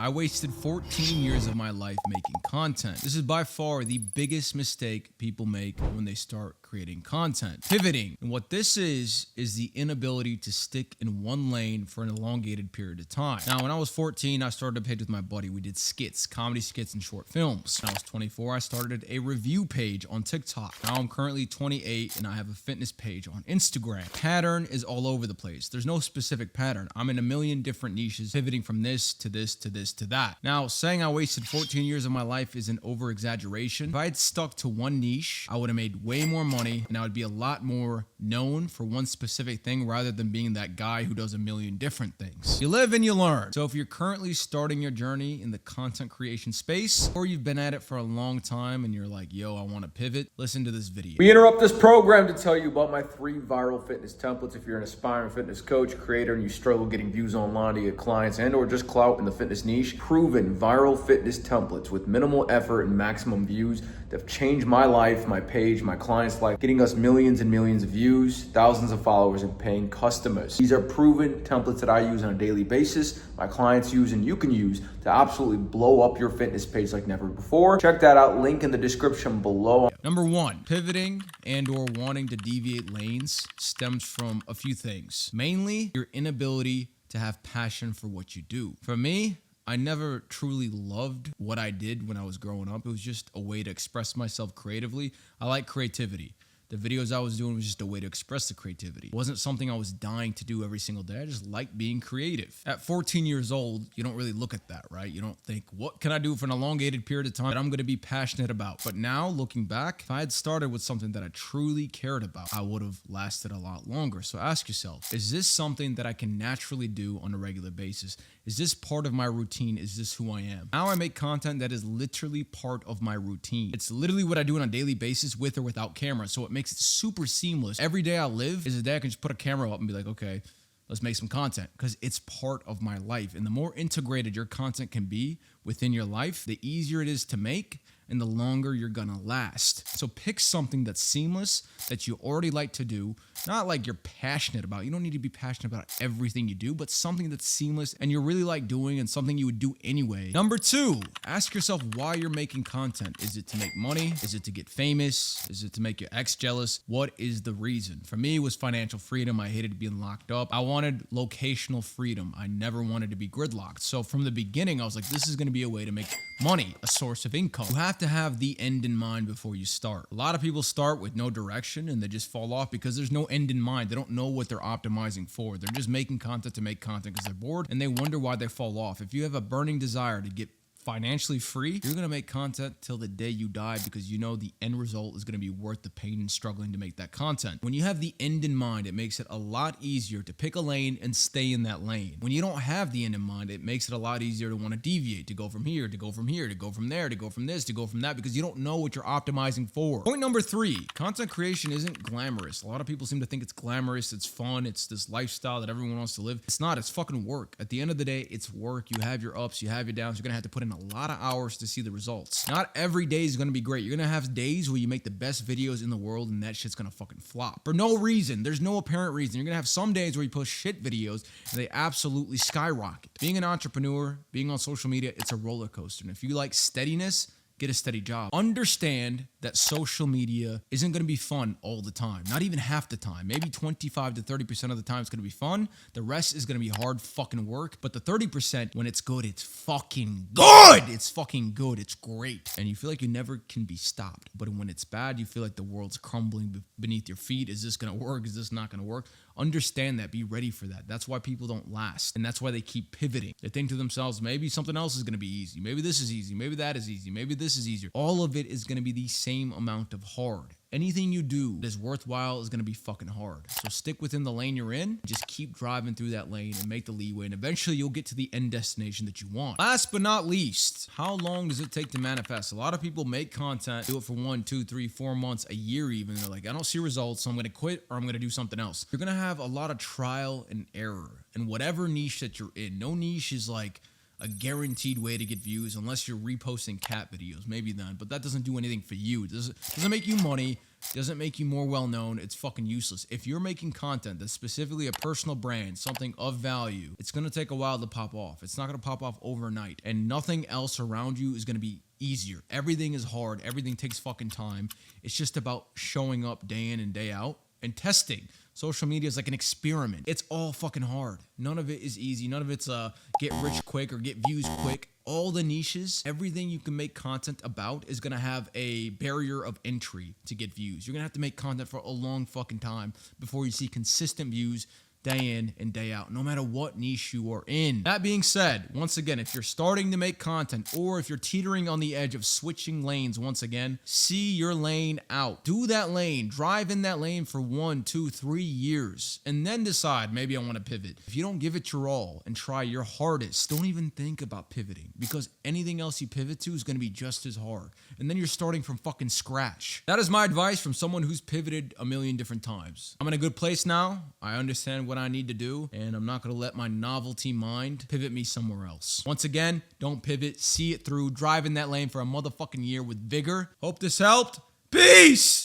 I wasted 14 years of my life making content. This is by far the biggest mistake people make when they start creating content. Pivoting. And what this is the inability to stick in one lane for an elongated period of time. Now, when I was 14, I started a page with my buddy. We did skits, comedy skits, and short films. When I was 24, I started a review page on TikTok. Now I'm currently 28 and I have a fitness page on Instagram. Pattern is all over the place. There's no specific pattern. I'm in a million different niches, pivoting from this to this to this to that. Now, saying I wasted 14 years of my life is an over exaggeration. If I had stuck to one niche, I would have made way more money and I would be a lot more known for one specific thing rather than being that guy who does a million different things. You live and you learn. So if you're currently starting your journey in the content creation space, or you've been at it for a long time and you're like, yo, I want to pivot, listen to this video. We interrupt this program to tell you about my 3 viral fitness templates. If you're an aspiring fitness coach, creator, and you struggle getting views online to get clients and or just clout in the fitness niche, proven viral fitness templates with minimal effort and maximum views that have changed my life, my page, my clients' life, getting us millions and millions of views, thousands of followers, and paying customers. These are proven templates that I use on a daily basis, my clients use, and you can use to absolutely blow up your fitness page like never before. Check that out, link in the description below. Number 1, pivoting and or wanting to deviate lanes stems from a few things. Mainly, your inability to have passion for what you do. For me, I never truly loved what I did when I was growing up. It was just a way to express myself creatively. I like creativity. The videos I was doing was just a way to express the creativity. It wasn't something I was dying to do every single day. I just liked being creative. At 14 years old, you don't really look at that, right? You don't think, what can I do for an elongated period of time that I'm going to be passionate about? But now, looking back, if I had started with something that I truly cared about, I would have lasted a lot longer. So ask yourself, is this something that I can naturally do on a regular basis? Is this part of my routine? Is this who I am? Now I make content that is literally part of my routine. It's literally what I do on a daily basis with or without camera. So it makes it super seamless. Every day I live is a day I can just put a camera up and be like, okay, let's make some content, because it's part of my life. And the more integrated your content can be within your life, the easier it is to make and the longer you're gonna last. So pick something that's seamless, that you already like to do, not like you're passionate about. You don't need to be passionate about everything you do, but something that's seamless and you really like doing and something you would do anyway. Number 2, ask yourself why you're making content. Is it to make money? Is it to get famous? Is it to make your ex jealous? What is the reason? For me, it was financial freedom. I hated being locked up. I wanted locational freedom. I never wanted to be gridlocked. So from the beginning, I was like, this is gonna be a way to make money, a source of income. You have to have the end in mind before you start. A lot of people start with no direction and they just fall off because there's no end in mind. They don't know what they're optimizing for. They're just making content to make content because they're bored and they wonder why they fall off. If you have a burning desire to get financially free, you're gonna make content till the day you die because you know the end result is gonna be worth the pain and struggling to make that content. When you have the end in mind, it makes it a lot easier to pick a lane and stay in that lane. When you don't have the end in mind, it makes it a lot easier to want to deviate, to go from here, to go from here, to go from there, to go from this, to go from that, because you don't know what you're optimizing for. Point number 3, content creation isn't glamorous. A lot of people seem to think it's glamorous, it's fun, it's this lifestyle that everyone wants to live. It's not, it's fucking work. At the end of the day, it's work. You have your ups, you have your downs. You're gonna have to put in a lot of hours to see the results. Not every day is going to be great. You're going to have days where you make the best videos in the world and that shit's going to fucking flop for no reason. There's no apparent reason. You're going to have some days where you post shit videos and they absolutely skyrocket. Being an entrepreneur, being on social media, it's a roller coaster. And if you like steadiness, get a steady job. Understand that social media isn't going to be fun all the time. Not even half the time. Maybe 25 to 30% of the time it's going to be fun. The rest is going to be hard fucking work. But the 30%, when it's good, it's fucking good. It's fucking good. It's great. And you feel like you never can be stopped. But when it's bad, you feel like the world's crumbling beneath your feet. Is this going to work? Is this not going to work? Understand that. Be ready for that. That's why people don't last. And that's why they keep pivoting. They think to themselves, maybe something else is going to be easy. Maybe this is easy. Maybe that is easy. Maybe this is easier. All of it is going to be the same amount of hard. Anything you do that is worthwhile is going to be fucking hard. So stick within the lane you're in. Just keep driving through that lane and make the leeway. And eventually you'll get to the end destination that you want. Last but not least, how long does it take to manifest? A lot of people make content, do it for 1, 2, 3, 4 months, a year even. They're like, I don't see results, so I'm going to quit or I'm going to do something else. You're going to have a lot of trial and error in whatever niche that you're in. No niche is like a guaranteed way to get views unless you're reposting cat videos. Maybe then, but that doesn't do anything for you. It doesn't make you money. doesn't make you more well known. It's fucking useless. If you're making content that's specifically a personal brand, something of value, it's gonna take a while to pop off. It's not gonna pop off overnight, and nothing else around you is gonna be easier. Everything is hard. Everything takes fucking time. It's just about showing up day in and day out and testing. Social media is like an experiment. It's all fucking hard. None of it is easy. None of it's get rich quick or get views quick. All the niches, everything you can make content about is gonna have a barrier of entry to get views. You're gonna have to make content for a long fucking time before you see consistent views day in and day out, no matter what niche you are in. That being said, once again, if you're starting to make content or if you're teetering on the edge of switching lanes once again, see your lane out. Do that lane, drive in that lane for 1, 2, 3 years, and then decide, maybe I want to pivot. If you don't give it your all and try your hardest, don't even think about pivoting, because anything else you pivot to is going to be just as hard. And then you're starting from fucking scratch. That is my advice from someone who's pivoted a million different times. I'm in a good place now. I understand what I need to do, and I'm not going to let my novelty mind pivot me somewhere else. Once again, don't pivot. See it through. Drive in that lane for a motherfucking year with vigor. Hope this helped. Peace!